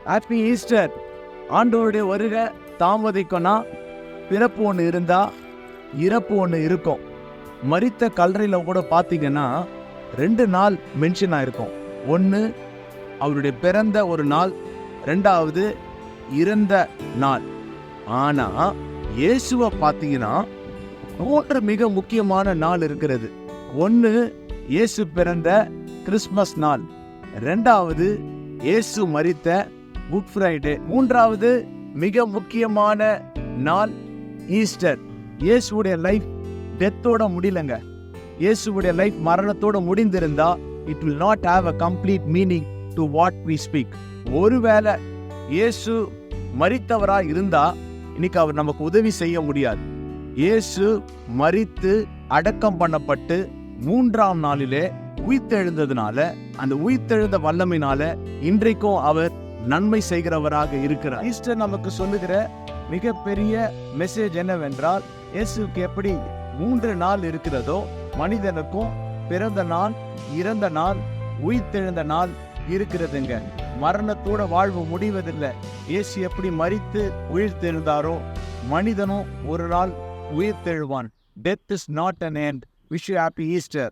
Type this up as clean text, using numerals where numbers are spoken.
Happy Easter. ஆண்டவருடைய வருகை தாமதிக்கும்னா பிறப்பு ஒன்று இருந்தா இறப்பு ஒன்று இருக்கும். மரித்த கல்லறையில் கூட பார்த்தீங்கன்னா 2 நாள் மென்ஷன் ஆயிருக்கும். ஒன்று அவருடைய பிறந்த ஒரு நாள், 2வது இறந்த நாள். ஆனா இயேசுவை பார்த்தீங்கன்னா 3 மிக முக்கியமான நாள் இருக்கிறது. ஒன்று இயேசு பிறந்த கிறிஸ்மஸ் நாள், 2வது இயேசு மரித்த குட் ஃப்ரைடே, 3வது மிக முக்கியமான நாள் ஈஸ்டர். இயேசுடைய லைஃப் டெத்தோட முடியலங்க. இயேசுடைய லைஃப் மரணத்தோட முடிந்திருந்தா it will not have a complete meaning to what we speak. ஒருவேளை இயேசு மரித்தவரா இருந்தா இன்னைக்கு அவர் நமக்கு உதவி செய்ய முடியாது. இயேசு மரித்து அடக்கம் பண்ணப்பட்டு 3ஆம் நாளிலே உயிர்த்தெழுந்ததுனால, அந்த உயிர்த்தெழுந்த வல்லமையினால இன்றைக்கும் அவர் நன்மை செய்கிறவராக இருக்கிறார். ஈஸ்டர் நமக்கு சொல்லுகிற மிகப்பெரிய மெசேஜ் என்னவென்றால், இயேசுக்கு எப்படி 3 நாள் இருக்கிறதோ மனிதனுக்கும் பிறந்த நாள், இறந்த நாள், உயிர்த்தெழுந்த நாள் இருக்கிறதுங்க. மரணத்தோட வாழ்வு முடிவதில்லை. இயேசு எப்படி மரித்து உயிர்த்தெழுந்தாரோ மனிதனும் ஒரு நாள் உயிர்த்தெழுவான். Death is not an end. Wish you happy Easter.